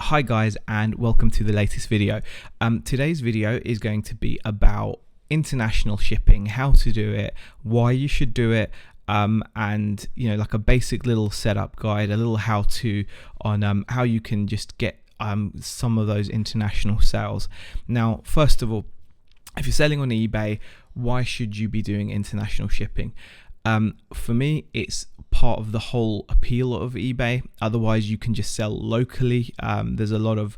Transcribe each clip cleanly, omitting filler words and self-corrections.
Hi guys, and welcome to the latest video. Today's video is going to be about international shipping, how to do it, why you should do it, and like a basic little setup guide, a little how-to on how you can just get some of those international sales. Now, first of all, if you're selling on eBay, why should you be doing international shipping? For me, it's part of the whole appeal of eBay. Otherwise, you can just sell locally. There's a lot of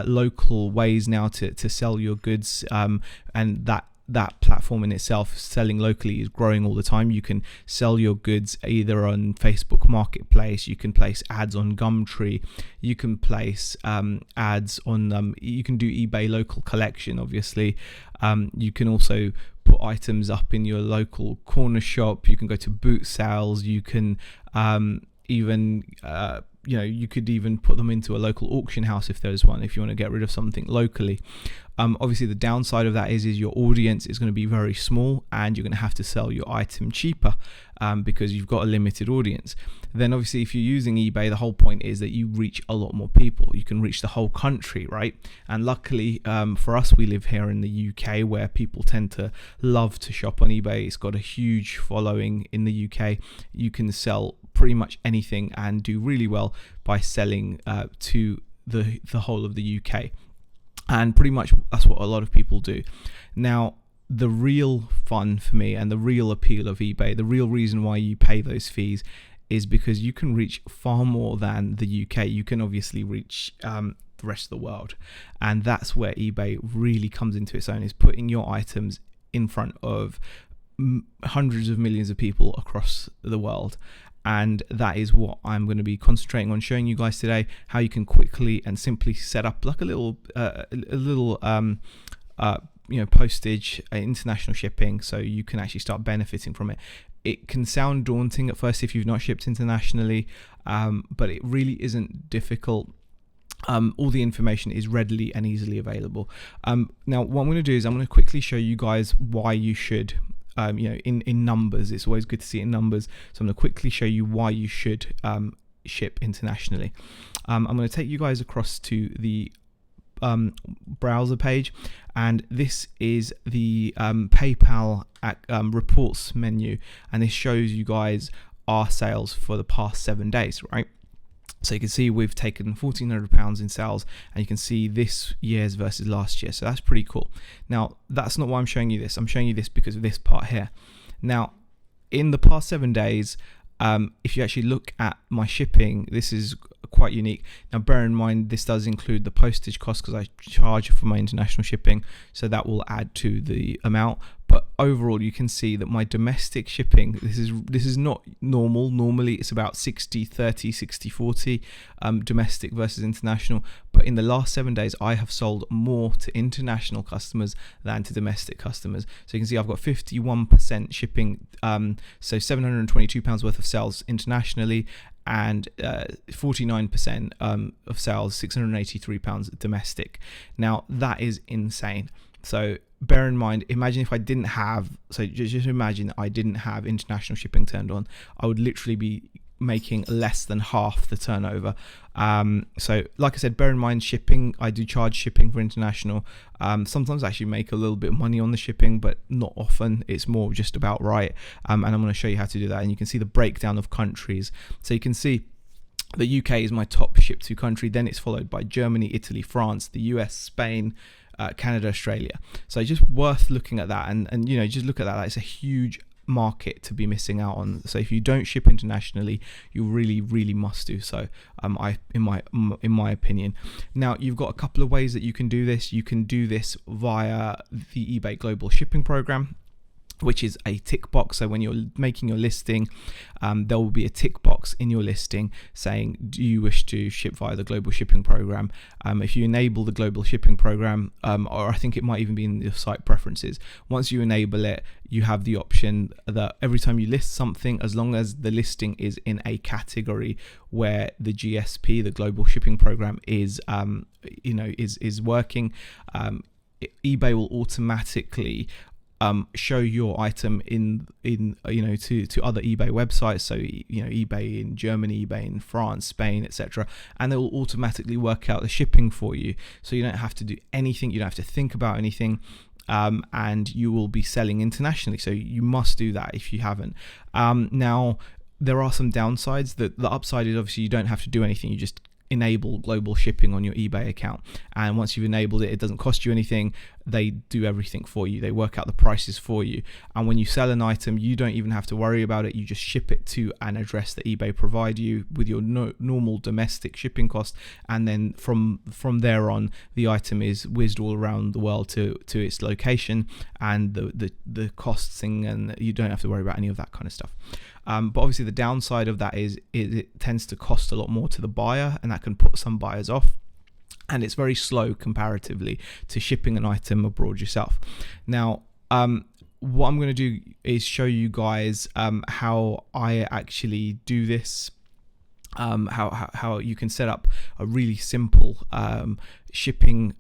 local ways now to sell your goods, and that platform in itself, selling locally, is growing all the time. You can sell your goods either on Facebook Marketplace, you can place ads on Gumtree, you can place ads on, you can do eBay local collection, obviously. You can also put items up in your local corner shop. You can go to boot sales. You can even you could even put them into a local auction house if there's one, if you want to get rid of something locally. Obviously the downside of that is your audience is going to be very small, and you're going to have to sell your item cheaper because you've got a limited audience. Then obviously if you're using eBay, the whole point is that you reach a lot more people. You can reach the whole country, right? And luckily for us, we live here in the UK, where people tend to love to shop on eBay. It's got a huge following in the UK. You can sell pretty much anything and do really well by selling to the whole of the UK, and pretty much that's what a lot of people do. Now, the real fun for me and the real appeal of eBay, the real reason why you pay those fees, is because you can reach far more than the UK. You can obviously reach the rest of the world, and that's where eBay really comes into its own, is putting your items in front of hundreds of millions of people across the world. And that is what I'm going to be concentrating on showing you guys today, how you can quickly and simply set up like a little postage, international shipping, so you can actually start benefiting from it. It can sound daunting at first if you've not shipped internationally, but it really isn't difficult. All the information is readily and easily available. Now, what I'm going to do is I'm going to quickly show you guys why you should. In numbers. It's always good to see it in numbers. So I'm going to quickly show you why you should ship internationally. I'm going to take you guys across to the browser page, and this is the PayPal reports menu, and this shows you guys our sales for the past 7 days, right? So you can see we've taken £1,400 in sales, and you can see this year's versus last year. So that's pretty cool. Now, that's not why I'm showing you this. I'm showing you this because of this part here. Now, in the past 7 days, if you actually look at my shipping, this is quite unique. Now, bear in mind, this does include the postage cost because I charge for my international shipping, so that will add to the amount. But overall, you can see that my domestic shipping, this is not normal. Normally, it's about 60-30, 60-40 domestic versus international. But in the last 7 days, I have sold more to international customers than to domestic customers. So you can see I've got 51% shipping, so £722 worth of sales internationally, and 49% of sales, £683 domestic. Now, that is insane. So bear in mind, imagine if I didn't have, so just imagine I didn't have international shipping turned on, I would literally be making less than half the turnover. So like I said, bear in mind, shipping, I do charge shipping for international. Sometimes I actually make a little bit of money on the shipping, but not often. It's more just about right. And I'm going to show you how to do that. And you can see the breakdown of countries. So you can see the UK is my top ship to country. Then it's followed by Germany, Italy, France, the US, Spain, Canada, Australia. So just worth looking at that, and just look at that. It's a huge market to be missing out on. So if you don't ship internationally, you really must do so, in my opinion. Now, you've got a couple of ways that you can do this. You can do this via the eBay Global Shipping Program, which is a tick box. So when you're making your listing, there will be a tick box in your listing saying, do you wish to ship via the global shipping program? If you enable the global shipping program, or I think it might even be in the site preferences, once you enable it, you have the option that every time you list something, as long as the listing is in a category where the GSP, the global shipping program, is working, eBay will automatically show your item in to other eBay websites, so eBay in Germany, eBay in France, Spain, etc., and they will automatically work out the shipping for you, so you don't have to do anything, you don't have to think about anything. And you will be selling internationally, so you must do that if you haven't. Now there are some downsides. The upside is obviously you don't have to do anything, you just enable global shipping on your eBay account, and once you've enabled it, it doesn't cost you anything. They do everything for you, they work out the prices for you, and when you sell an item, you don't even have to worry about it. You just ship it to an address that eBay provide you with your normal domestic shipping cost, and then from there on, the item is whizzed all around the world to its location, and the costing, and you don't have to worry about any of that kind of stuff. But obviously the downside of that is it tends to cost a lot more to the buyer, and that can put some buyers off, and it's very slow comparatively to shipping an item abroad yourself. Now what I'm going to do is show you guys how I actually do this, how you can set up a really simple shipping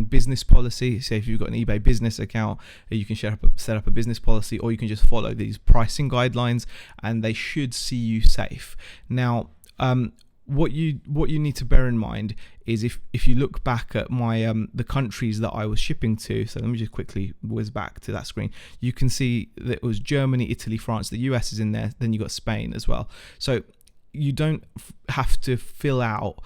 business policy. So if you've got an eBay business account, you can set up a business policy, or you can just follow these pricing guidelines, and they should see you safe. Now what you need to bear in mind is if you look back at my the countries that I was shipping to, so let me just quickly whiz back to that screen, you can see that it was Germany, Italy, France, the US is in there, then you got Spain as well. So you don't have to fill out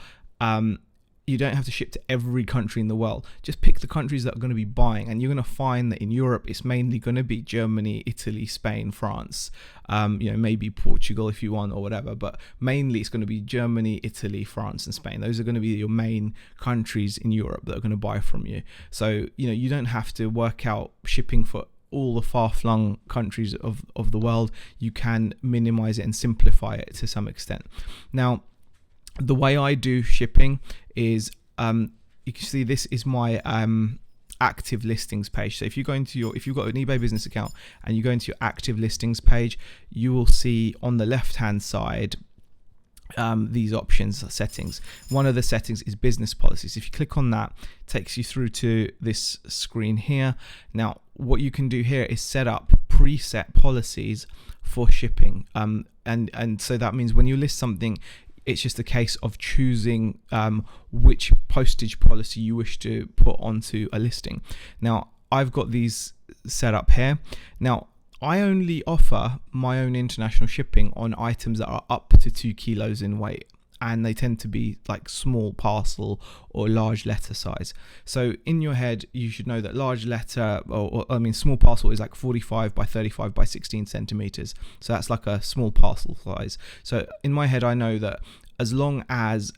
you don't have to ship to every country in the world. Just pick the countries that are going to be buying, and you're going to find that in Europe it's mainly going to be Germany, Italy, Spain, France, maybe Portugal if you want, or whatever, but mainly it's going to be Germany, Italy, France and Spain. Those are going to be your main countries in Europe that are going to buy from you. So you don't have to work out shipping for all the far-flung countries of the world. You can minimize it and simplify it to some extent. Now the way I do shipping is you can see this is my active listings page. So if you go into if you've got an eBay business account and you go into your active listings page, you will see on the left hand side these options, settings. One of the settings is business policies. If you click on that, it takes you through to this screen here. Now what you can do here is set up preset policies for shipping, and so that means when you list something, it's just a case of choosing which postage policy you wish to put onto a listing. Now I've got these set up here. Now I only offer my own international shipping on items that are up to 2 kilos in weight, and they tend to be like small parcel or large letter size. So in your head, you should know that large letter, small parcel is like 45 by 35 by 16 centimeters. So that's like a small parcel size. So in my head, I know that as long as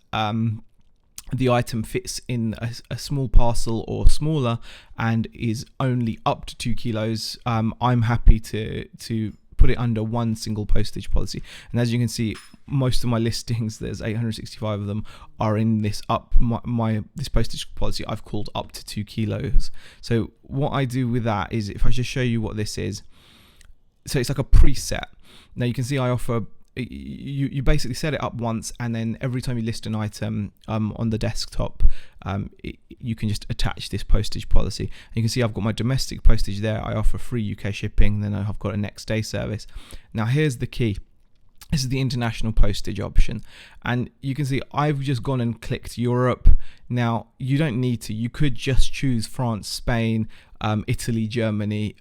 the item fits in a small parcel or smaller and is only up to 2 kilos, I'm happy to put it under one single postage policy. And as you can see, most of my listings, there's 865 of them, are in this this postage policy I've called up to 2 kilos. So what I do with that is, if I just show you what this is, so it's like a preset. Now you can see I offer, you basically set it up once, and then every time you list an item on the desktop, you can just attach this postage policy. And you can see I've got my domestic postage there. I offer free UK shipping, then I've got a next day service. Now here's the key. This is the international postage option, and you can see I've just gone and clicked Europe. Now you don't need to, you could just choose France, Spain, Italy, Germany,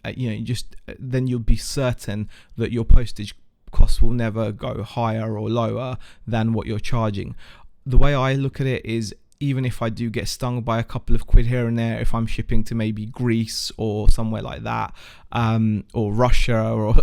then you'll be certain that your postage costs will never go higher or lower than what you're charging. The way I look at it is, even if I do get stung by a couple of quid here and there, if I'm shipping to maybe Greece or somewhere like that, or Russia, or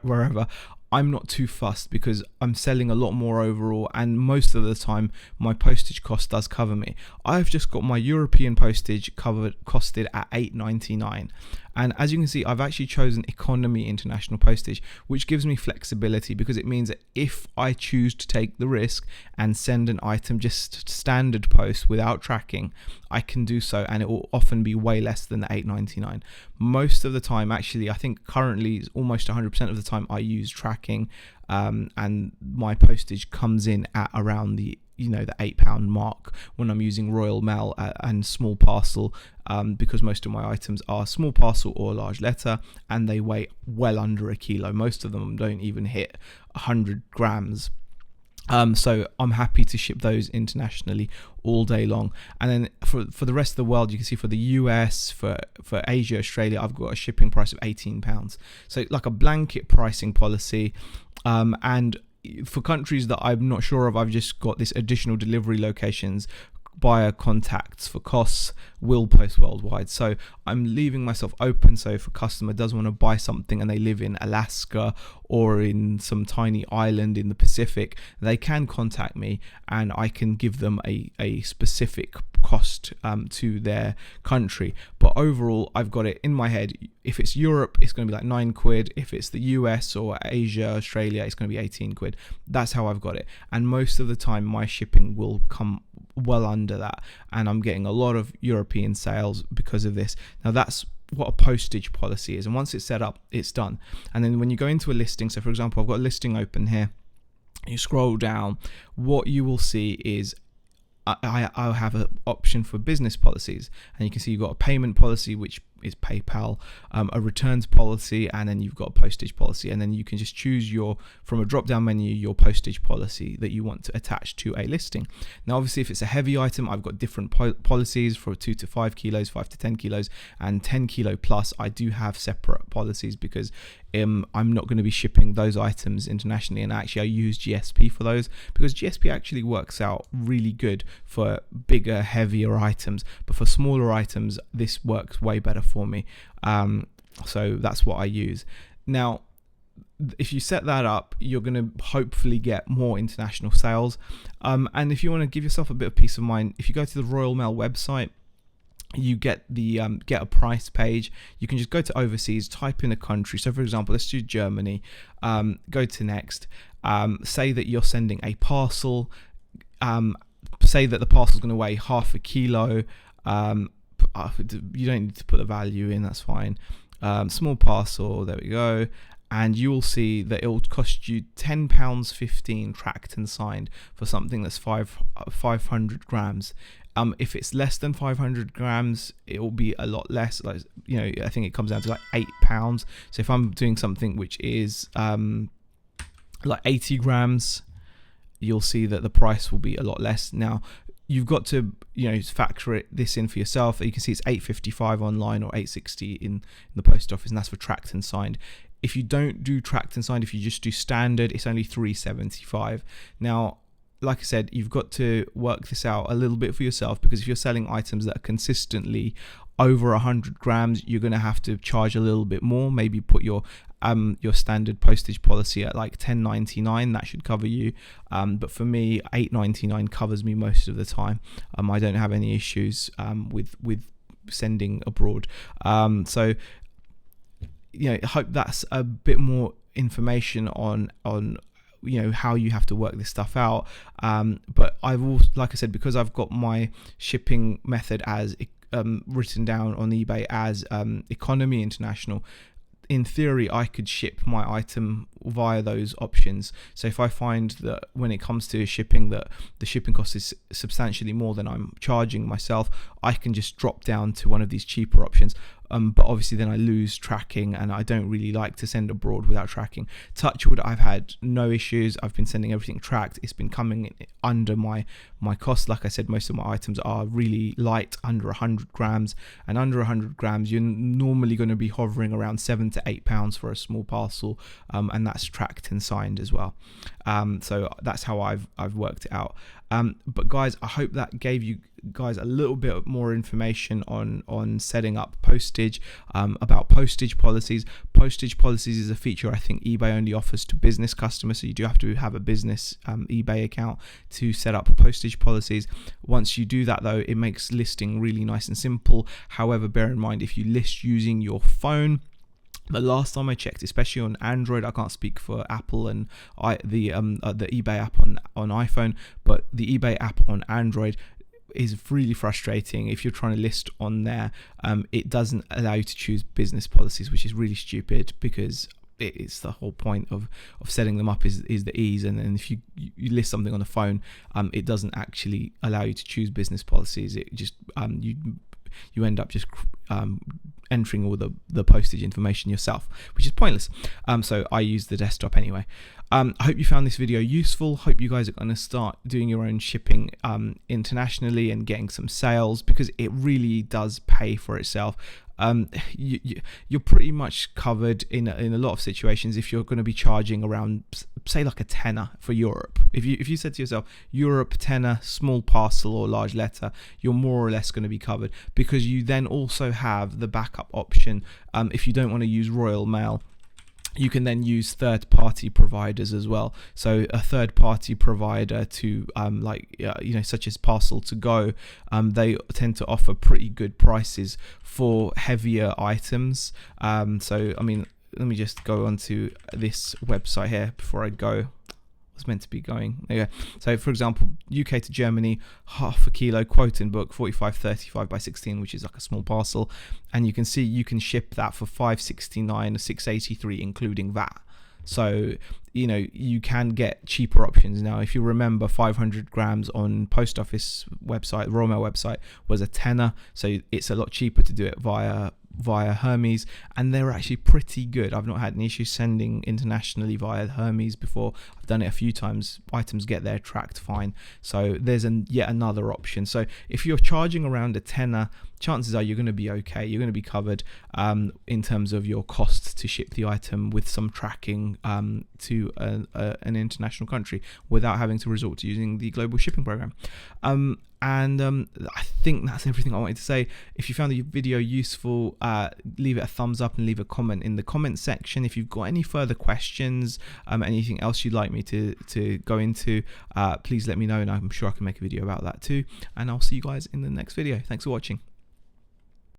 wherever, I'm not too fussed, because I'm selling a lot more overall, and most of the time my postage cost does cover me. I've just got my European postage costed at $8.99, and as you can see, I've actually chosen economy international postage, which gives me flexibility, because it means that if I choose to take the risk and send an item just standard post without tracking, I can do so, and it will often be way less than the $8.99. Most of the time, actually, I think currently almost 100% of the time I use tracking, and my postage comes in at around the the £8 mark when I'm using Royal Mail and small parcel, because most of my items are small parcel or large letter, and they weigh well under a kilo. Most of them don't even hit 100 grams. So I'm happy to ship those internationally all day long. And then for the rest of the world, you can see for the US, for Asia, Australia, I've got a shipping price of £18. So like a blanket pricing policy. And for countries that I'm not sure of, I've just got this additional delivery locations, buyer contacts for costs, will post worldwide. So I'm leaving myself open. So if a customer does want to buy something and they live in Alaska or in some tiny island in the Pacific, they can contact me and I can give them a specific cost to their country. But overall, I've got it in my head. If it's Europe, it's going to be like £9. If it's the US or Asia, Australia, it's going to be £18. That's how I've got it. And most of the time, my shipping will come well under that, and I'm getting a lot of European sales because of this. Now that's what a postage policy is, and once it's set up, it's done. And then when you go into a listing, so for example, I've got a listing open here, you scroll down, what you will see is I'll have an option for business policies, and you can see you've got a payment policy, which is PayPal, a returns policy, and then you've got a postage policy. And then you can just choose from a drop down menu, your postage policy that you want to attach to a listing. Now obviously if it's a heavy item, I've got different policies for 2 to 5 kilos, 5 to 10 kilos, and 10 kilo plus. I do have separate policies because I'm not going to be shipping those items internationally, and actually I use GSP for those because GSP actually works out really good for bigger, heavier items, but for smaller items this works way better for me. So that's what I use. Now if you set that up, you're going to hopefully get more international sales, and if you want to give yourself a bit of peace of mind, if you go to the Royal Mail website, you get the get a price page. You can just go to overseas, type in a country. So for example, let's do Germany. Go to next. Say that you're sending a parcel. Say that the parcel is going to weigh half a kilo. You don't need to put the value in, that's fine. Small parcel, there we go. And you will see that it will cost you £10.15 tracked and signed for something that's 500 grams. If it's less than 500 grams, it will be a lot less. Like, I think it comes down to like £8. So if I'm doing something which is like 80 grams, you'll see that the price will be a lot less. Now you've got to factor this in for yourself. You can see it's £8.55 online or £8.60 in the post office, and that's for tracked and signed. If you don't do tracked and signed, if you just do standard, it's only £3.75. Now like I said, you've got to work this out a little bit for yourself, because if you're selling items that are consistently over 100 grams, you're going to have to charge a little bit more. Maybe put your standard postage policy at like $10.99. That should cover you. But for me, $8.99 covers me most of the time. I don't have any issues with sending abroad. So I hope that's a bit more information on how you have to work this stuff out. But I've also, like I said, because I've got my shipping method as written down on eBay as economy international, in theory I could ship my item via those options. So if I find that when it comes to shipping that the shipping cost is substantially more than I'm charging myself, I can just drop down to one of these cheaper options. But obviously then I lose tracking, and I don't really like to send abroad without tracking. Touchwood, I've had no issues. I've been sending everything tracked. It's been coming under my cost. Like I said, most of my items are really light, under 100 grams, and under 100 grams you're normally going to be hovering around £7 to £8 for a small parcel, and that's tracked and signed as well. So that's how I've worked it out. But guys, I hope that gave you guys a little bit more information on setting up postage, about postage policies. Postage policies is a feature I think eBay only offers to business customers, so you do have to have a business eBay account to set up postage policies. Once you do that though, it makes listing really nice and simple. However, bear in mind, if you list using your phone, the last time I checked, especially on Android, I can't speak for Apple and the eBay app on iPhone, but the eBay app on Android is really frustrating. If you're trying to list on there, it doesn't allow you to choose business policies, which is really stupid, because it's the whole point of setting them up is the ease. And if you list something on the phone, it doesn't actually allow you to choose business policies. It just you end up just entering all the postage information yourself, which is pointless. So I use the desktop anyway. I hope you found this video useful. Hope you guys are going to start doing your own shipping internationally and getting some sales, because it really does pay for itself. You're pretty much covered in a lot of situations if you're going to be charging around, say, like a tenner for Europe. If you said to yourself, Europe, tenner, small parcel or large letter, you're more or less going to be covered, because you then also have the backup option. If you don't want to use Royal Mail, you can then use third-party providers as well. So a third-party provider to such as Parcel to Go, they tend to offer pretty good prices for heavier items. So I mean, let me just go onto this website here before I go. Was meant to be going. There you go. So for example, UK to Germany, half a kilo quote and book, 45.35 by 16, which is like a small parcel, and you can see you can ship that for 569 or 683 including VAT. So you can get cheaper options now. If you remember, 500 grams on post office website, Royal Mail website, was a tenner, so it's a lot cheaper to do it via Hermes, and they're actually pretty good. I've not had an issue sending internationally via Hermes before. I've done it a few times. Items get there tracked fine. So there's yet another option. So if you're charging around a tenner, chances are you're going to be okay. You're going to be covered in terms of your costs to ship the item, with some tracking to an international country without having to resort to using the global shipping program. I think that's everything I wanted to say. If you found the video useful, leave it a thumbs up and leave a comment in the comment section. If you've got any further questions, anything else you'd like me to go into, please let me know, and I'm sure I can make a video about that too. And I'll see you guys in the next video. Thanks for watching.